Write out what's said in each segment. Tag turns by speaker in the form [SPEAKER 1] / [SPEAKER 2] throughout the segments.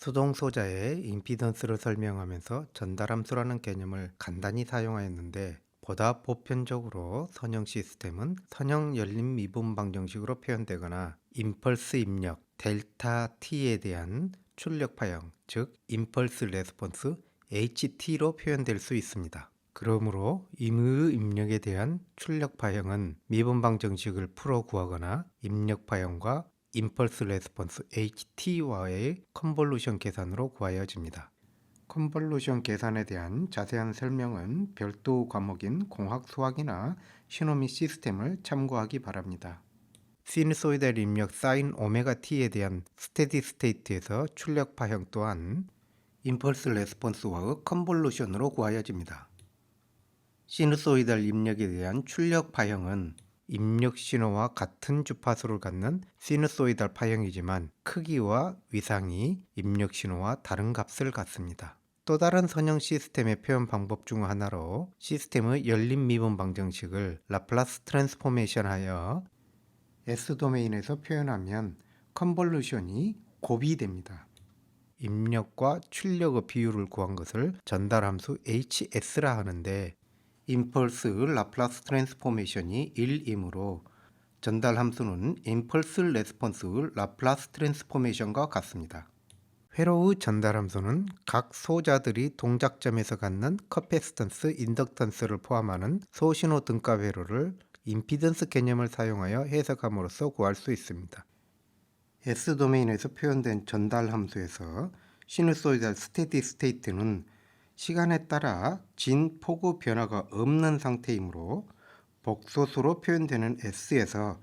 [SPEAKER 1] 수동 소자의 임피던스를 설명하면서 전달함수라는 개념을 간단히 사용하였는데, 보다 보편적으로 선형 시스템은 선형 열림 미분 방정식으로 표현되거나 임펄스 입력 델타 t에 대한 출력 파형, 즉 임펄스 레스폰스 HT로 표현될 수 있습니다. 그러므로 임의 입력에 대한 출력 파형은 미분 방정식을 풀어 구하거나 입력 파형과 임펄스 레스폰스 HT와의 컨볼루션 계산으로 구하여집니다. 컨볼루션 계산에 대한 자세한 설명은 별도 과목인 공학 수학이나 신호 및 시스템을 참고하기 바랍니다. 시누소이달 입력 사인 오메가 t에 대한 스테디 스테이트에서 출력 파형 또한 임펄스 레스폰스와의 컨볼루션으로 구하여집니다. 시누소이달 입력에 대한 출력 파형은 입력 신호와 같은 주파수를 갖는 시누소이달 파형이지만 크기와 위상이 입력 신호와 다른 값을 갖습니다. 또 다른 선형 시스템의 표현 방법 중 하나로 시스템의 열림 미분 방정식을 라플라스 트랜스포메이션하여 S도메인에서 표현하면 컨볼루션이 곱이 됩니다. 입력과 출력의 비율을 구한 것을 전달함수 HS라 하는데, 임펄스 라플라스 트랜스포메이션이 1이므로 전달 함수는 임펄스 레스폰스 라플라스 트랜스포메이션과 같습니다. 회로의 전달 함수는 각 소자들이 동작점에서 갖는 커패시턴스, 인덕턴스를 포함하는 소신호 등가 회로를 임피던스 개념을 사용하여 해석함으로써 구할 수 있습니다. S도메인에서 표현된 전달 함수에서 시누소이달 스테디 스테이트는 시간에 따라 진 폭의 변화가 없는 상태이므로 복소수로 표현되는 S에서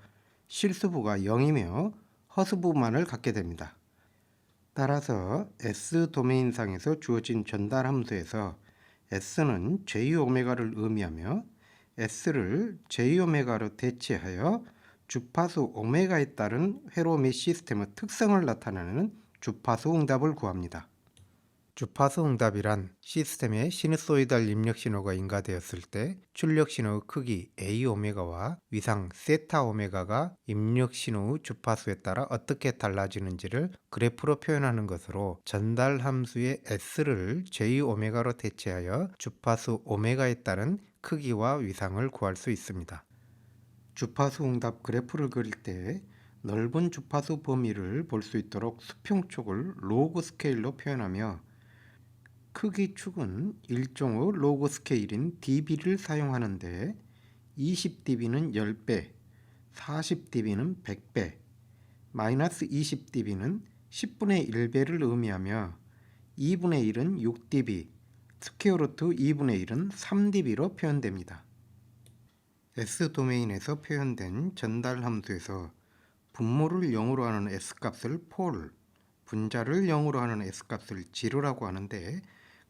[SPEAKER 1] 실수부가 0이며 허수부만을 갖게 됩니다. 따라서 S도메인상에서 주어진 전달 함수에서 S는 J오메가를 의미하며 S를 J오메가로 대체하여 주파수 오메가에 따른 회로 및 시스템의 특성을 나타내는 주파수 응답을 구합니다. 주파수 응답이란 시스템에 시누소이달 입력 신호가 인가되었을 때 출력 신호의 크기 A오메가와 위상 세타 오메가가 입력 신호의 주파수에 따라 어떻게 달라지는지를 그래프로 표현하는 것으로, 전달 함수의 S를 J오메가로 대체하여 주파수 오메가에 따른 크기와 위상을 구할 수 있습니다. 주파수 응답 그래프를 그릴 때 넓은 주파수 범위를 볼 수 있도록 수평축을 로그 스케일로 표현하며 크기 축은 일종의 로그 스케일인 dB를 사용하는데 20dB는 10배, 40dB는 100배, 마이너스 20dB는 10분의 1배를 의미하며 2분의 1은 6dB, 스퀘어 루트 2분의 1은 3dB로 표현됩니다. S도메인에서 표현된 전달 함수에서 분모를 0으로 하는 S값을 폴, 분자를 0으로 하는 S값을 제로라고 하는데,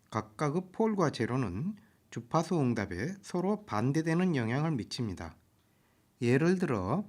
[SPEAKER 1] 각각의 폴과 제로는 주파수 응답에 서로 반대되는 영향을 미칩니다. 예를 들어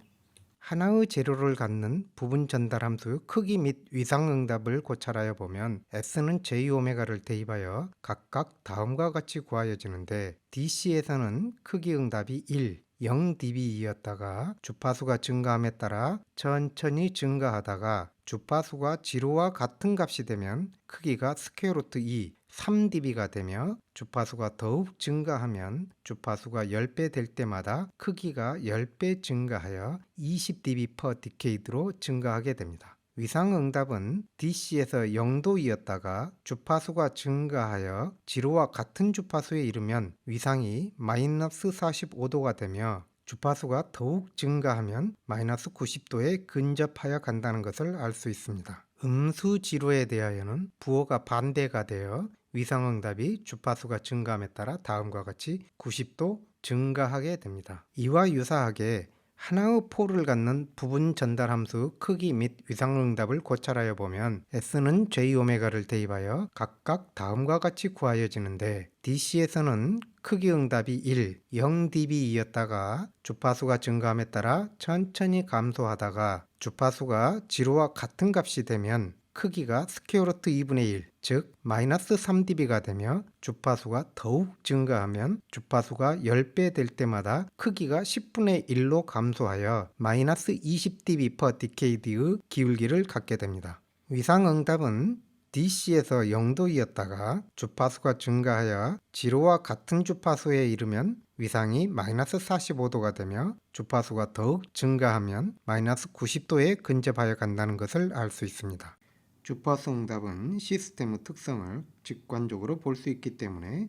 [SPEAKER 1] 하나의 제로를 갖는 부분 전달 함수의 크기 및 위상 응답을 고찰하여 보면 S는 J오메가를 대입하여 각각 다음과 같이 구하여지는데, DC에서는 크기 응답이 1, 0dB이었다가 주파수가 증가함에 따라 천천히 증가하다가 주파수가 지루와 같은 값이 되면 크기가 스퀘어 루트 2, 3dB가 되며 주파수가 더욱 증가하면 주파수가 10배 될 때마다 크기가 10배 증가하여 20dB per decade로 증가하게 됩니다. 위상 응답은 DC에서 0도이었다가 주파수가 증가하여 지루와 같은 주파수에 이르면 위상이 마이너스 45도가 되며 주파수가 더욱 증가하면 마이너스 90도에 근접하여 간다는 것을 알 수 있습니다. 음수 지루에 대하여는 부호가 반대가 되어 위상응답이 주파수가 증가함에 따라 다음과 같이 90도 증가하게 됩니다. 이와 유사하게 하나의 폴을 갖는 부분 전달 함수 크기 및 위상응답을 고찰하여 보면 S는 J오메가를 대입하여 각각 다음과 같이 구하여지는데, DC에서는 크기 응답이 1, 0dB이었다가 주파수가 증가함에 따라 천천히 감소하다가 주파수가 지루와 같은 값이 되면 크기가 스퀘어 루트 2분의 1, 즉 마이너스 3dB가 되며 주파수가 더욱 증가하면 주파수가 10배 될 때마다 크기가 10분의 1로 감소하여 마이너스 20dB per decade의 기울기를 갖게 됩니다. 위상응답은 DC에서 0도이었다가 주파수가 증가하여 지로와 같은 주파수에 이르면 위상이 마이너스 45도가 되며 주파수가 더욱 증가하면 마이너스 90도에 근접하여 간다는 것을 알 수 있습니다. 주파수 응답은 시스템의 특성을 직관적으로 볼 수 있기 때문에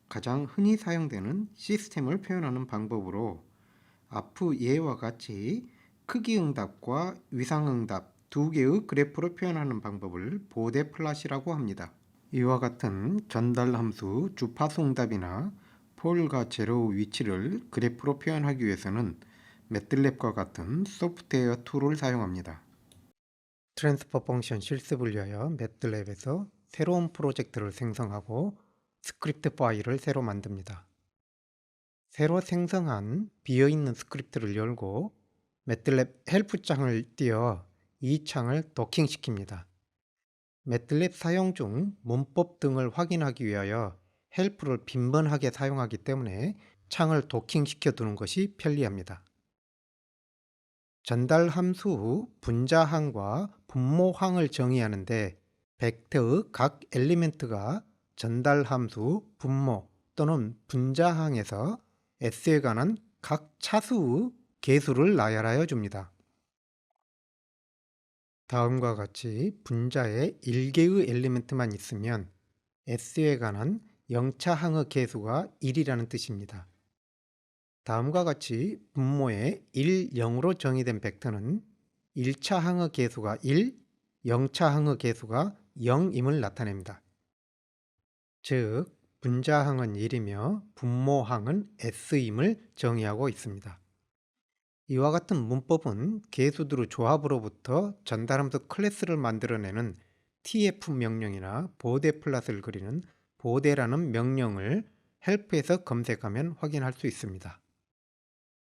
[SPEAKER 1] 가장 흔히 사용되는 시스템을 표현하는 방법으로 앞의 예와 같이 크기 응답과 위상 응답 두 개의 그래프로 표현하는 방법을 보데 플롯이라고 합니다. 이와 같은 전달 함수 주파수 응답이나 폴과 제로의 위치를 그래프로 표현하기 위해서는 매틀랩과 같은 소프트웨어 툴을 사용합니다. 트랜스퍼 펑션 실습을 위하여 매틀랩에서 새로운 프로젝트를 생성하고 스크립트 파일을 새로 만듭니다. 새로 생성한 비어있는 스크립트를 열고 매틀랩 헬프 창을 띄어 이 창을 도킹시킵니다. 매틀랩 사용 중 문법 등을 확인하기 위하여 헬프를 빈번하게 사용하기 때문에 창을 도킹시켜 두는 것이 편리합니다. 전달 함수 후 분자항과 분모항을 정의하는데 벡터의 각 엘리멘트가 전달 함수 분모 또는 분자항에서 S에 관한 각 차수의 계수를 나열하여 줍니다. 다음과 같이 분자에 1개의 엘리멘트만 있으면 S에 관한 0차 항의 계수가 1이라는 뜻입니다. 다음과 같이 분모에 1, 0으로 정의된 벡터는 1차 항의 계수가 1, 0차 항의 계수가 0임을 나타냅니다. 즉, 분자항은 1이며 분모항은 S임을 정의하고 있습니다. 이와 같은 문법은 계수들의 조합으로부터 전달함수 클래스를 만들어내는 tf 명령이나 보데 플롯을 그리는 보데라는 명령을 헬프에서 검색하면 확인할 수 있습니다.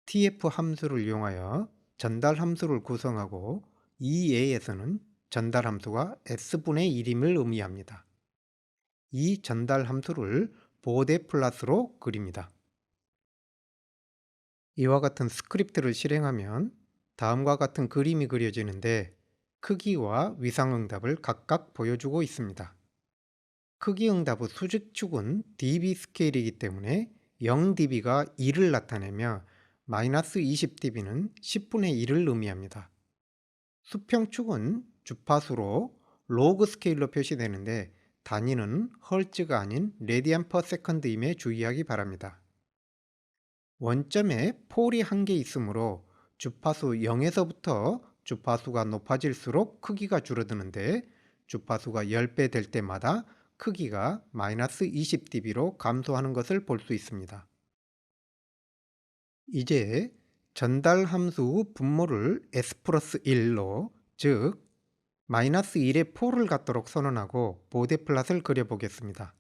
[SPEAKER 1] tf 함수를 이용하여 전달 함수를 구성하고 이 예에서는 전달 함수가 s분의 1임을 의미합니다. 이 전달 함수를 보데 플롯으로 그립니다. 이와 같은 스크립트를 실행하면 다음과 같은 그림이 그려지는데 크기와 위상 응답을 각각 보여주고 있습니다. 크기 응답의 수직축은 dB 스케일이기 때문에 0dB가 1을 나타내며 마이너스 20dB는 10분의 1을 의미합니다. 수평축은 주파수로 로그 스케일로 표시되는데 단위는 헐츠가 아닌 레디안 퍼 세컨드임에 주의하기 바랍니다. 원점에 폴이 한 개 있으므로 주파수 0에서부터 주파수가 높아질수록 크기가 줄어드는데 주파수가 10배 될 때마다 크기가 마이너스 20dB로 감소하는 것을 볼 수 있습니다. 이제 전달 함수 분모를 s 플러스 1로 즉 마이너스 1의 폴을 갖도록 선언하고 보데 플롯을 그려보겠습니다.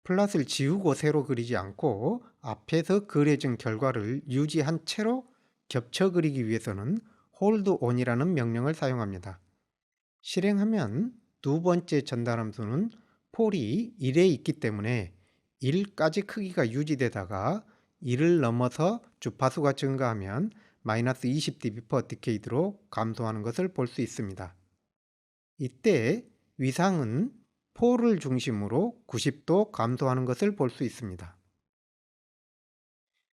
[SPEAKER 1] 플롯을 지우고 새로 그리지 않고 앞에서 그려진 결과를 유지한 채로 겹쳐 그리기 위해서는 hold on이라는 명령을 사용합니다. 실행하면 두 번째 전달함수는 폴이 1에 있기 때문에 1까지 크기가 유지되다가 1을 넘어서 주파수가 증가하면 마이너스 20dB per decade로 감소하는 것을 볼 수 있습니다. 이때 위상은 폴을 중심으로 90도 감소하는 것을 볼 수 있습니다.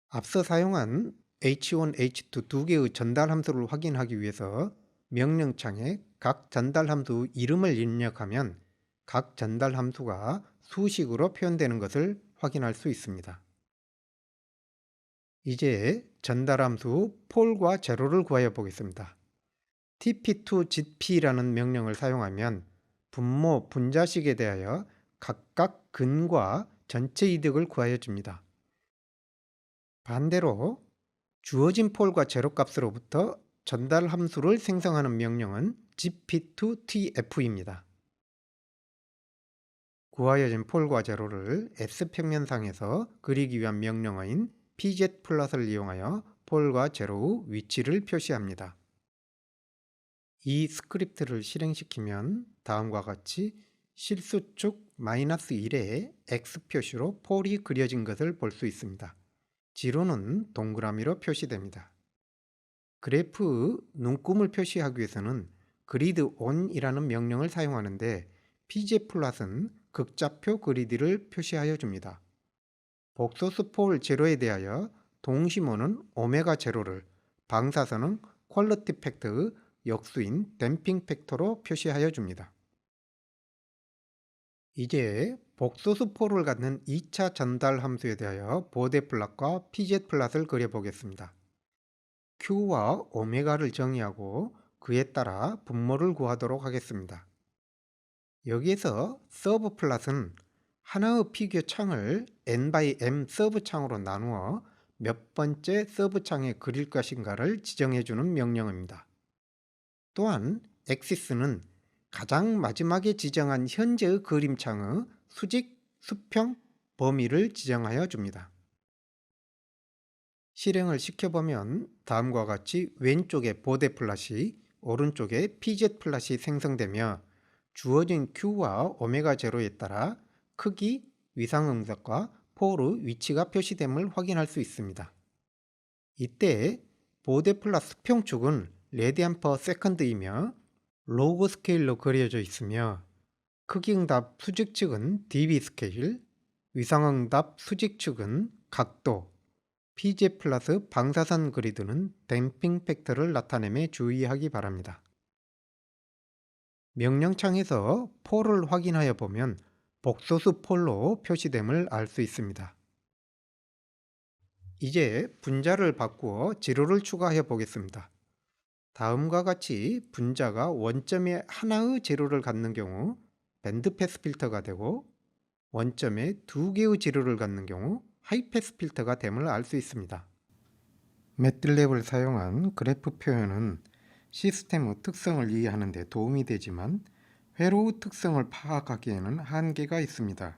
[SPEAKER 1] 앞서 사용한 H1, H2 두 개의 전달 함수를 확인하기 위해서 명령창에 각 전달 함수 이름을 입력하면 각 전달 함수가 수식으로 표현되는 것을 확인할 수 있습니다. 이제 전달 함수 폴과 제로를 구하여 보겠습니다. tp2gp라는 명령을 사용하면 분모, 분자식에 대하여 각각 근과 전체 이득을 구하여 줍니다. 반대로 주어진 폴과 제로 값으로부터 전달 함수를 생성하는 명령은 gp2tf입니다. 구하여진 폴과 제로를 S평면상에서 그리기 위한 명령어인 pz 플롯을 이용하여 폴과 제로의 위치를 표시합니다. 이 스크립트를 실행시키면 다음과 같이 실수축 마이너스 1에 X 표시로 폴이 그려진 것을 볼 수 있습니다. 지로는 동그라미로 표시됩니다. 그래프의 눈금을 표시하기 위해서는 그리드 on이라는 명령을 사용하는데 pg플롯은 극좌표 그리드를 표시하여 줍니다. 복소수 폴 제로에 대하여 동심원은 오메가 제로를, 방사선은 퀄리티 팩터의 역수인 댐핑 팩터로 표시하여 줍니다. 이제 복소수 폴을 갖는 2차 전달 함수에 대하여 보데 플롯과 pz 플롯을 그려보겠습니다. q와 오메가를 정의하고 그에 따라 분모를 구하도록 하겠습니다. 여기에서 서브 플롯은 하나의 피규어 창을 n/m 서브 창으로 나누어 몇 번째 서브 창에 그릴 것인가를 지정해주는 명령입니다. 또한 엑시스는 가장 마지막에 지정한 현재의 그림창의 수직, 수평, 범위를 지정하여 줍니다. 실행을 시켜보면 다음과 같이 왼쪽에 보데 플롯이, 오른쪽에 pz 플롯이 생성되며 주어진 q와 오메가 제로에 따라 크기, 위상응석과 폴의 위치가 표시됨을 확인할 수 있습니다. 이때 보데 플롯 수평축은 레디안 퍼 세컨드이며 로그 스케일로 그려져 있으며 크기응답 수직축은 dB 스케일, 위상응답 수직축은 각도, pz 플러스 방사선 그리드는 댐핑 팩터를 나타내며 주의하기 바랍니다. 명령창에서 폴을 확인하여 보면 복소수 폴로 표시됨을 알 수 있습니다. 이제 분자를 바꾸어 지로를 추가해 보겠습니다. 다음과 같이 분자가 원점에 하나의 지로를 갖는 경우 밴드패스 필터가 되고 원점에 두 개의 지로를 갖는 경우 하이패스 필터가 됨을 알 수 있습니다. 매틀랩을 사용한 그래프 표현은 시스템의 특성을 이해하는 데 도움이 되지만 회로의 특성을 파악하기에는 한계가 있습니다.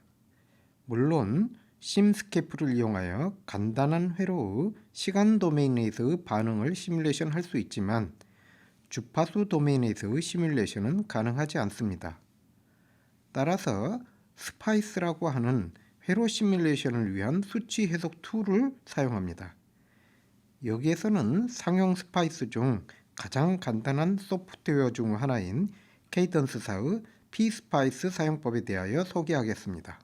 [SPEAKER 1] 물론 심스케프를 이용하여 간단한 회로의 시간 도메인에서의 반응을 시뮬레이션 할 수 있지만 주파수 도메인에서의 시뮬레이션은 가능하지 않습니다. 따라서 스파이스라고 하는 회로 시뮬레이션을 위한 수치 해석 툴을 사용합니다. 여기에서는 상용 스파이스 중 가장 간단한 소프트웨어 중 하나인 케이던스사의 pSpice 사용법에 대하여 소개하겠습니다.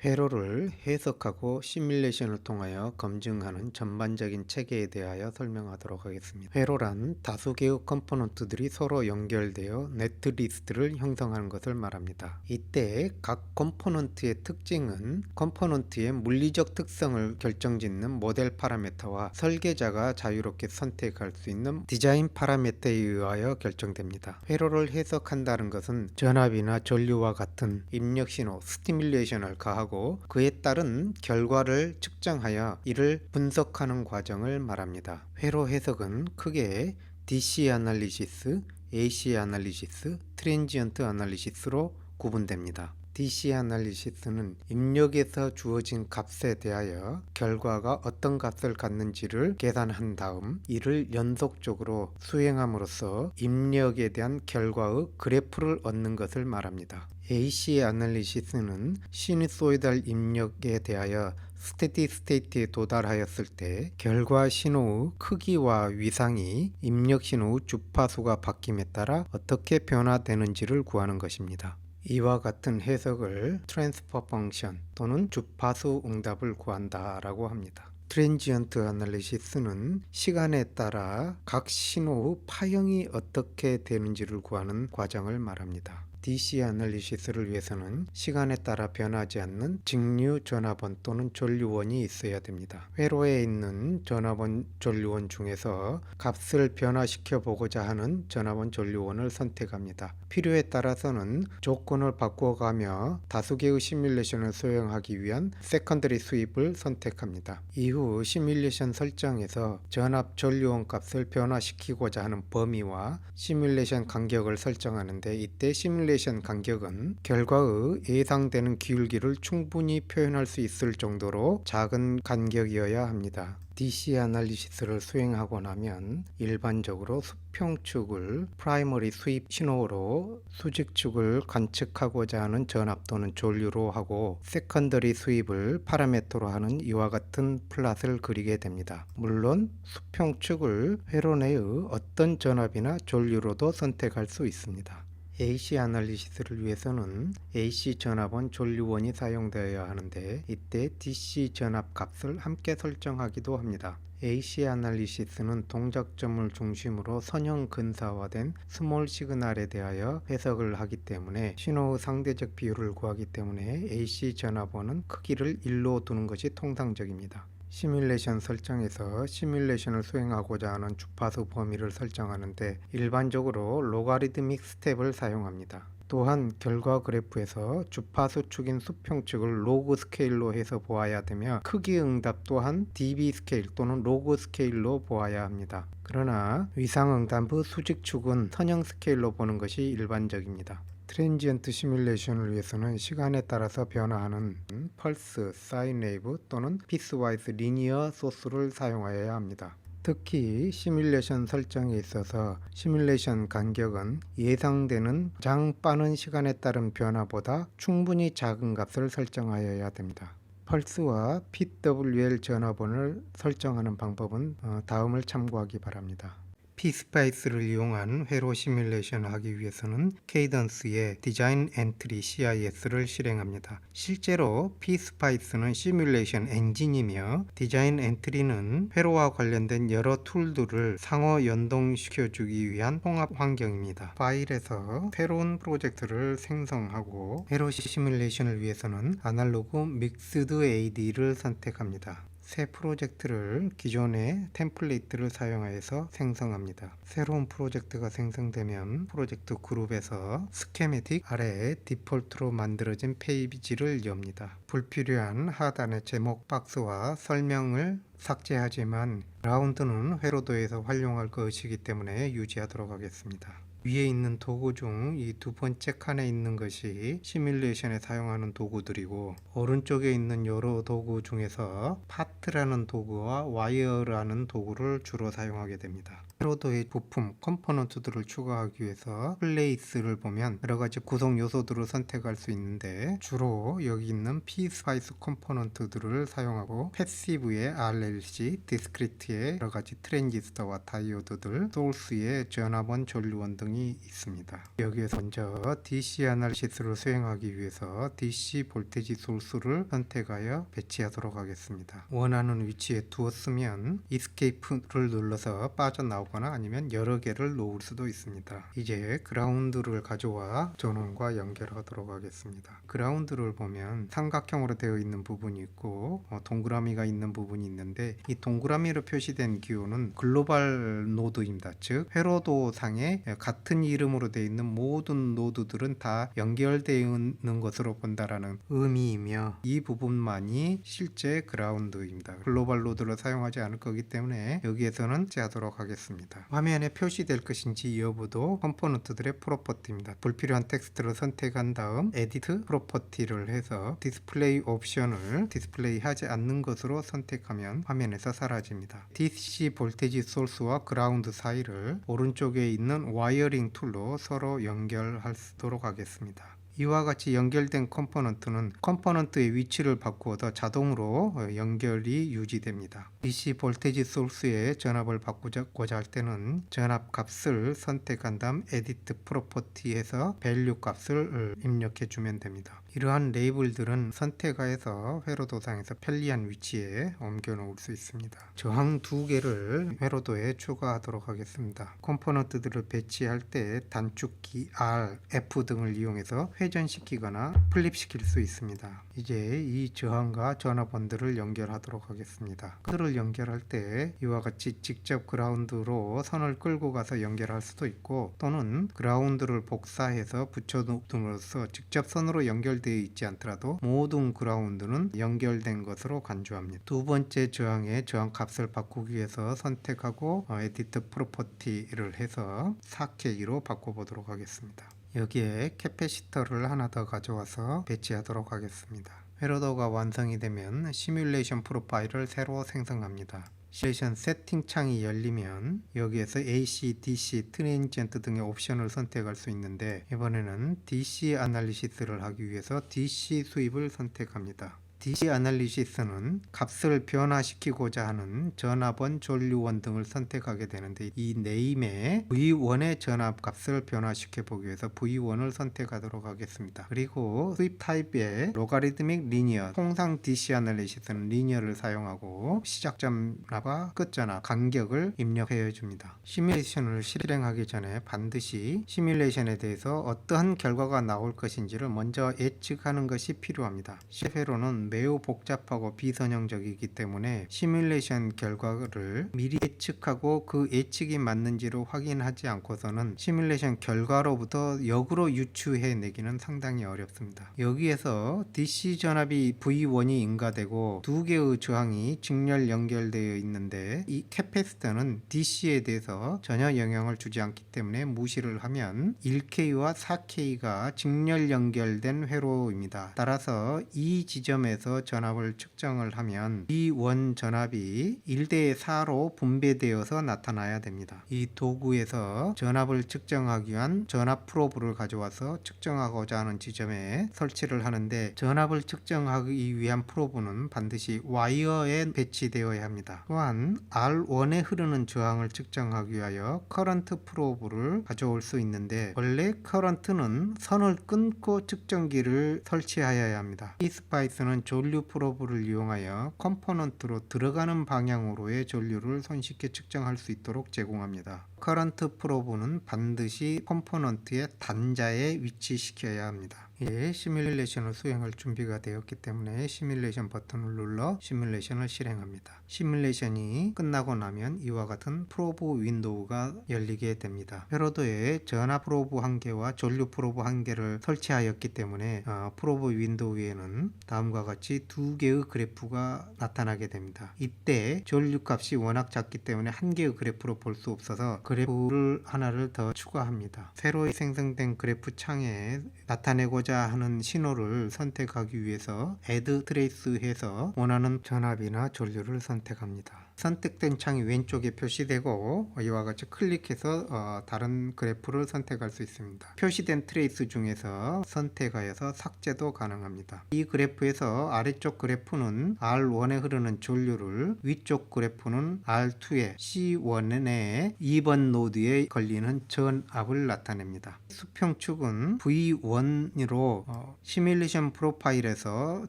[SPEAKER 1] 회로를 해석하고 시뮬레이션을 통하여 검증하는 전반적인 체계에 대하여 설명하도록 하겠습니다. 회로란 다수 개의 컴포넌트들이 서로 연결되어 네트리스트를 형성하는 것을 말합니다. 이때 각 컴포넌트의 특징은 컴포넌트의 물리적 특성을 결정짓는 모델 파라미터와 설계자가 자유롭게 선택할 수 있는 디자인 파라미터에 의하여 결정됩니다. 회로를 해석한다는 것은 전압이나 전류와 같은 입력 신호, 스티뮬레이션을 가하고 그에 따른 결과를 측정하여 이를 분석하는 과정을 말합니다. 회로 해석은 크게 DC 애널리시스, AC 애널리시스, 트랜지언트 애널리시스로 구분됩니다. DC 애널리시스는 입력에서 주어진 값에 대하여 결과가 어떤 값을 갖는지를 계산한 다음 이를 연속적으로 수행함으로써 입력에 대한 결과의 그래프를 얻는 것을 말합니다. AC 애널리시스는 시누소이달 입력에 대하여 스테디 스테이트에 도달하였을 때 결과 신호의 크기와 위상이 입력 신호의 주파수가 바뀜에 따라 어떻게 변화되는지를 구하는 것입니다. 이와 같은 해석을 트랜스퍼 펑션 또는 주파수 응답을 구한다라고 합니다. 트랜지언트 애널리시스는 시간에 따라 각 신호의 파형이 어떻게 되는지를 구하는 과정을 말합니다. DC 애널리시스를 위해서는 시간에 따라 변하지 않는 직류 전압원 또는 전류원이 있어야 됩니다. 회로에 있는 전압원, 전류원 중에서 값을 변화시켜 보고자 하는 전압원, 전류원을 선택합니다. 필요에 따라서는 조건을 바꿔가며 다수 개의 시뮬레이션을 수행하기 위한 세컨더리 수입을 선택합니다. 이후 시뮬레이션 설정에서 전압, 전류원 값을 변화시키고자 하는 범위와 시뮬레이션 간격을 설정하는데 이때 시뮬레이션 시뮬레이션 간격은 결과의 예상되는 기울기를 충분히 표현할 수 있을 정도로 작은 간격이어야 합니다. DC 아날리시스를 수행하고 나면 일반적으로 수평축을 프라이머리 수입 신호로 수직축을 관측하고자 하는 전압 또는 전류로 하고 세컨더리 수입을 파라미터로 하는 이와 같은 플롯을 그리게 됩니다. 물론 수평축을 회로 내의 어떤 전압이나 전류로도 선택할 수 있습니다. AC 아날리시스를 위해서는 AC 전압원 전류원이 사용되어야 하는데 이때 DC 전압 값을 함께 설정하기도 합니다. AC 아날리시스는 동작점을 중심으로 선형 근사화된 스몰 시그널에 대하여 해석을 하기 때문에 신호의 상대적 비율을 구하기 때문에 AC 전압원은 크기를 1로 두는 것이 통상적입니다. 시뮬레이션 설정에서 시뮬레이션을 수행하고자 하는 주파수 범위를 설정하는데 일반적으로 로가리드믹 스텝을 사용합니다. 또한 결과 그래프에서 주파수 축인 수평축을 로그 스케일로 해서 보아야 되며 크기 응답 또한 dB 스케일 또는 로그 스케일로 보아야 합니다. 그러나 위상 응답의 수직축은 선형 스케일로 보는 것이 일반적입니다. 트랜지언트 시뮬레이션을 위해서는 시간에 따라서 변화하는 펄스, 사인 웨이브 또는 피스와이즈 리니어 소스를 사용하여야 합니다. 특히 시뮬레이션 설정에 있어서 시뮬레이션 간격은 예상되는 가장 빠른 시간에 따른 변화보다 충분히 작은 값을 설정하여야 됩니다. 펄스와 PWL 전화번호를 설정하는 방법은 다음을 참고하기 바랍니다. PSPICE를 이용한 회로 시뮬레이션을 하기 위해서는 케이던스의 디자인 엔트리 CIS를 실행합니다. 실제로 PSPICE는 시뮬레이션 엔진이며 디자인 엔트리는 회로와 관련된 여러 툴들을 상호 연동시켜주기 위한 통합 환경입니다. 파일에서 새로운 프로젝트를 생성하고 회로 시뮬레이션을 위해서는 아날로그 믹스드 AD를 선택합니다. 새 프로젝트를 기존의 템플레이트를 사용하여서 생성합니다. 새로운 프로젝트가 생성되면 프로젝트 그룹에서 스케매틱 아래에 디폴트로 만들어진 페이지를 엽니다. 불필요한 하단의 제목 박스와 설명을 삭제하지만 그라운드는 회로도에서 활용할 것이기 때문에 유지하도록 하겠습니다. 위에 있는 도구 중 이 두 번째 칸에 있는 것이 시뮬레이션에 사용하는 도구들이고 오른쪽에 있는 여러 도구 중에서 파트라는 도구와 와이어라는 도구를 주로 사용하게 됩니다. 회로도의 부품, 컴포넌트들을 추가하기 위해서 플레이스를 보면 여러가지 구성 요소들을 선택할 수 있는데 주로 여기 있는 PSPICE 컴포넌트들을 사용하고 패시브의 RLC, 디스크리트의 여러가지 트랜지스터와 다이오드들, 소스의 전압원, 전류원 등이 있습니다. 여기에서 먼저 DC 아날리시스를 수행하기 위해서 DC 볼테지 소스를 선택하여 배치하도록 하겠습니다. 원하는 위치에 두었으면 이스케이프를 눌러서 빠져나오거나 아니면 여러 개를 놓을 수도 있습니다. 이제 그라운드를 가져와 전원과 연결하도록 하겠습니다. 그라운드를 보면 삼각형으로 되어 있는 부분이 있고 동그라미가 있는 부분이 있는데 이 동그라미로 표시된 기호는 글로벌 노드입니다. 즉 회로도 상에 같은 이름으로 되어 있는 모든 노드들은 다 연결되어 있는 것으로 본다라는 의미이며 이 부분만이 실제 그라운드입니다. 글로벌 노드를 사용하지 않을 거기 때문에 여기에서는 제하도록 하겠습니다. 화면에 표시될 것인지 여부도 컴포넌트들의 프로퍼티입니다. 불필요한 텍스트를 선택한 다음 에디트 프로퍼티를 해서 디스플레이 옵션을 디스플레이 하지 않는 것으로 선택하면 화면에서 사라집니다. DC 볼테지 소스와 그라운드 사이를 오른쪽에 있는 와이어링 툴로 서로 연결하도록 하겠습니다. 이와 같이 연결된 컴포넌트는 컴포넌트의 위치를 바꾸어도 자동으로 연결이 유지됩니다. DC 볼테지 소스의 전압을 바꾸고자 할 때는 전압 값을 선택한 다음 에디트 프로퍼티에서 밸류 값을 입력해 주면 됩니다. 이러한 레이블들은 선택하여서 회로도상에서 편리한 위치에 옮겨 놓을 수 있습니다. 저항 두 개를 회로도에 추가하도록 하겠습니다. 컴포넌트들을 배치할 때 단축키 R, F 등을 이용해서 회전시키거나 플립시킬 수 있습니다. 이제 이 저항과 전압원들을 연결하도록 하겠습니다. 그들을 연결할 때 이와 같이 직접 그라운드로 선을 끌고 가서 연결할 수도 있고 또는 그라운드를 복사해서 붙여둠으로써 직접 선으로 연결되어 있지 않더라도 모든 그라운드는 연결된 것으로 간주합니다. 두 번째 저항의 저항 값을 바꾸기 위해서 선택하고 에디트 프로퍼티를 해서 4K로 바꿔보도록 하겠습니다. 여기에 캐패시터를 하나 더 가져와서 배치하도록 하겠습니다. 회로도가 완성이 되면 시뮬레이션 프로파일을 새로 생성합니다. 시뮬레이션 세팅 창이 열리면 여기에서 AC, DC, 트랜지언트 등의 옵션을 선택할 수 있는데 이번에는 DC 아날리시스를 하기 위해서 DC 수입을 선택합니다. DC 아날리시스는 값을 변화시키고자 하는 전압원, 전류원 등을 선택하게 되는데 이 네임에 V1의 전압 값을 변화시켜 보기 위해서 V1을 선택하도록 하겠습니다. 그리고 수입 타입의 로가리드믹 리니어, 통상 DC 아날리시스는 리니어를 사용하고 시작 전압과 끝 전압 간격을 입력해 줍니다. 시뮬레이션을 실행하기 전에 반드시 시뮬레이션에 대해서 어떠한 결과가 나올 것인지를 먼저 예측하는 것이 필요합니다. 회로는 매우 복잡하고 비선형적이기 때문에 시뮬레이션 결과를 미리 예측하고 그 예측이 맞는지를 확인하지 않고서는 시뮬레이션 결과로부터 역으로 유추해내기는 상당히 어렵습니다. 여기에서 DC 전압이 V1이 인가되고 두 개의 저항이 직렬 연결되어 있는데 이 캐패시터는 DC에 대해서 전혀 영향을 주지 않기 때문에 무시를 하면 1K와 4K가 직렬 연결된 회로입니다. 따라서 이 지점에서 전압을 측정을 하면 V1 전압이 1대 4로 분배되어서 나타나야 됩니다. 이 도구에서 전압을 측정하기 위한 전압 프로브를 가져와서 측정하고자 하는 지점에 설치를 하는데 전압을 측정하기 위한 프로브는 반드시 와이어에 배치되어야 합니다. 또한 R1에 흐르는 저항을 측정하기 위하여 커런트 프로브를 가져올 수 있는데 원래 커런트는 선을 끊고 측정기를 설치하여야 합니다. 이스파이스는 전류 프로브를 이용하여 컴포넌트로 들어가는 방향으로의 전류를 손쉽게 측정할 수 있도록 제공합니다. 커런트 프로브는 반드시 컴포넌트의 단자에 위치시켜야 합니다. 이제 시뮬레이션을 수행할 준비가 되었기 때문에 시뮬레이션 버튼을 눌러 시뮬레이션을 실행합니다. 시뮬레이션이 끝나고 나면 이와 같은 프로브 윈도우가 열리게 됩니다. 회로도에 전압 프로브 1개와 전류 프로브 1개를 설치하였기 때문에 프로브 윈도우에는 다음과 같이 2개의 그래프가 나타나게 됩니다. 이때 전류 값이 워낙 작기 때문에 1개의 그래프로 볼 수 없어서 그래프를 하나를 더 추가합니다. 새로 생성된 그래프 창에 나타내고자 하는 신호를 선택하기 위해서 Add Trace 해서 원하는 전압이나 전류를 선택합니다. 선택된 창이 왼쪽에 표시되고 이와 같이 클릭해서 다른 그래프를 선택할 수 있습니다. 표시된 트레이스 중에서 선택하여서 삭제도 가능합니다. 이 그래프에서 아래쪽 그래프는 R1에 흐르는 전류를, 위쪽 그래프는 R2에 C1의 2번 노드에 걸리는 전압을 나타냅니다. 수평축은 V1으로 시뮬레이션 프로파일에서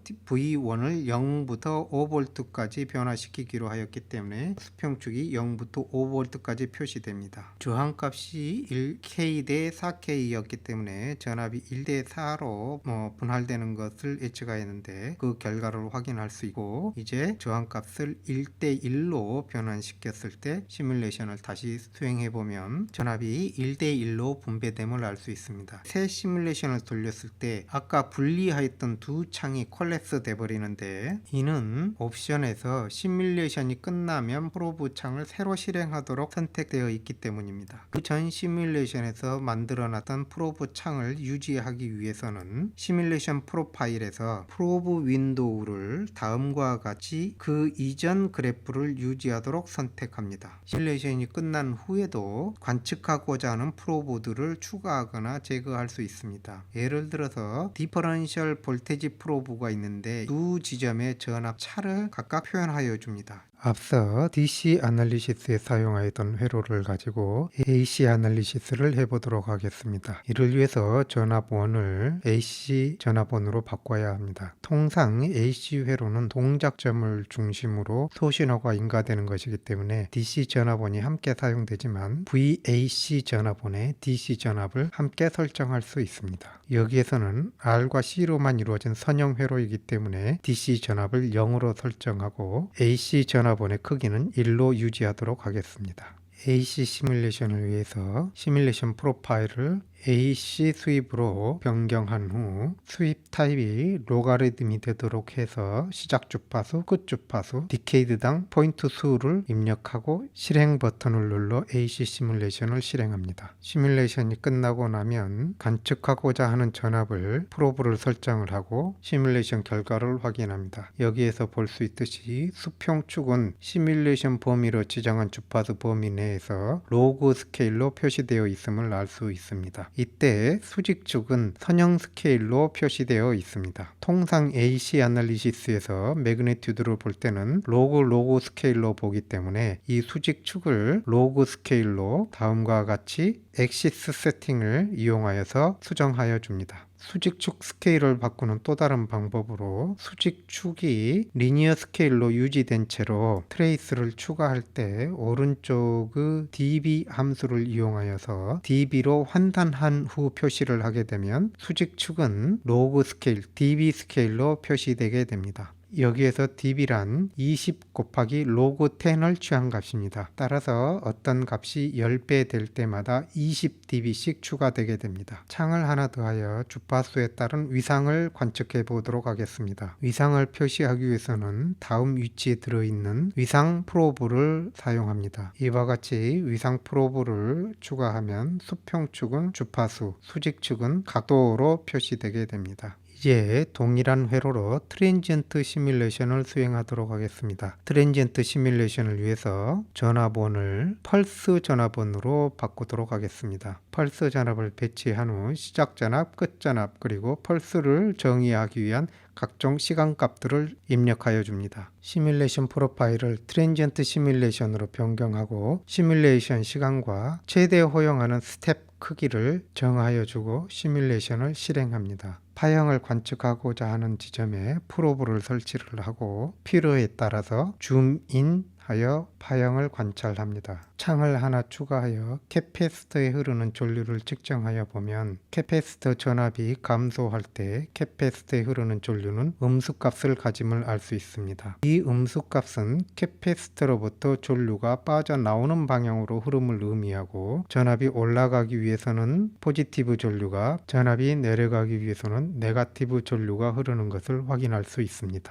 [SPEAKER 1] V1을 0부터 5V까지 변화시키기로 하였기 때문에 수평축이 0부터 5V까지 표시됩니다. 저항값이 1K 대 4K였기 때문에 전압이 1대 4로 분할되는 것을 예측하였는데 그 결과를 확인할 수 있고 이제 저항값을 1대 1로 변환시켰을 때 시뮬레이션을 다시 수행해 보면 전압이 1대 1로 분배됨을 알 수 있습니다. 새 시뮬레이션을 돌렸을 때 아까 분리하였던 두 창이 콜랩스 돼 버리는데 이는 옵션에서 시뮬레이션이 끝나면 프로브 창을 새로 실행하도록 선택되어 있기 때문입니다. 그 전 시뮬레이션에서 만들어놨던 프로브 창을 유지하기 위해서는 시뮬레이션 프로파일에서 프로브 윈도우를 다음과 같이 그 이전 그래프를 유지하도록 선택합니다. 시뮬레이션이 끝난 후에도 관측하고자 하는 프로브들을 추가하거나 제거할 수 있습니다. 예를 들어서 디퍼런셜 볼테지 프로브가 있는데 두 지점의 전압 차를 각각 표현하여 줍니다. 앞서 DC 아날리시스에 사용하였던 회로를 가지고 AC 아날리시스를 해보도록 하겠습니다. 이를 위해서 전압원을 AC 전압원으로 바꿔야 합니다. 통상 AC 회로는 동작점을 중심으로 소신호가 인가되는 것이기 때문에 DC 전압원이 함께 사용되지만 VAC 전압원에 DC 전압을 함께 설정할 수 있습니다. 여기에서는 R과 C로만 이루어진 선형 회로이기 때문에 DC 전압을 0으로 설정하고 AC 전압원의 크기는 1로 유지하도록 하겠습니다. AC 시뮬레이션을 위해서 시뮬레이션 프로파일을 AC 수입으로 변경한 후 수입 타입이 로가리즘이 되도록 해서 시작 주파수, 끝 주파수, 디케이드당 포인트 수를 입력하고 실행 버튼을 눌러 AC 시뮬레이션을 실행합니다. 시뮬레이션이 끝나고 나면 관측하고자 하는 전압을 프로브를 설정을 하고 시뮬레이션 결과를 확인합니다. 여기에서 볼 수 있듯이 수평축은 시뮬레이션 범위로 지정한 주파수 범위 내에서 로그 스케일로 표시되어 있음을 알 수 있습니다. 이때 수직축은 선형 스케일로 표시되어 있습니다. 통상 AC 애널리시스에서 매그니튜드를 볼 때는 로그 스케일로 보기 때문에 이 수직축을 로그 스케일로 다음과 같이 엑시스 세팅을 이용하여서 수정하여 줍니다. 수직축 스케일을 바꾸는 또 다른 방법으로 수직축이 리니어 스케일로 유지된 채로 트레이스를 추가할 때 오른쪽의 dB 함수를 이용하여서 dB로 환산한 후 표시를 하게 되면 수직축은 로그 스케일, dB 스케일로 표시되게 됩니다. 여기에서 dB란 20 곱하기 로그 10을 취한 값입니다. 따라서 어떤 값이 10배 될 때마다 20dB씩 추가되게 됩니다. 창을 하나 더하여 주파수에 따른 위상을 관측해 보도록 하겠습니다. 위상을 표시하기 위해서는 다음 위치에 들어있는 위상 프로브를 사용합니다. 이와 같이 위상 프로브를 추가하면 수평축은 주파수, 수직축은 각도로 표시되게 됩니다. 이제 동일한 회로로 트랜지언트 시뮬레이션을 수행하도록 하겠습니다. 트랜지언트 시뮬레이션을 위해서 전압원을 펄스 전압원으로 바꾸도록 하겠습니다. 펄스 전압을 배치한 후 시작 전압, 끝 전압, 그리고 펄스를 정의하기 위한 각종 시간값들을 입력하여 줍니다. 시뮬레이션 프로파일을 트랜지언트 시뮬레이션으로 변경하고 시뮬레이션 시간과 최대 허용하는 스텝 크기를 정하여 주고 시뮬레이션을 실행합니다. 파형을 관측하고자 하는 지점에 프로브를 설치를 하고 필요에 따라서 줌인 하여 파형을 관찰합니다. 창을 하나 추가하여 캐패시터에 흐르는 전류를 측정하여 보면 캐패시터 전압이 감소할 때 캐패시터에 흐르는 전류는 음수값을 가짐을 알 수 있습니다. 이 음수값은 캐패시터로부터 전류가 빠져나오는 방향으로 흐름을 의미하고 전압이 올라가기 위해서는 포지티브 전류가, 전압이 내려가기 위해서는 네거티브 전류가 흐르는 것을 확인할 수 있습니다.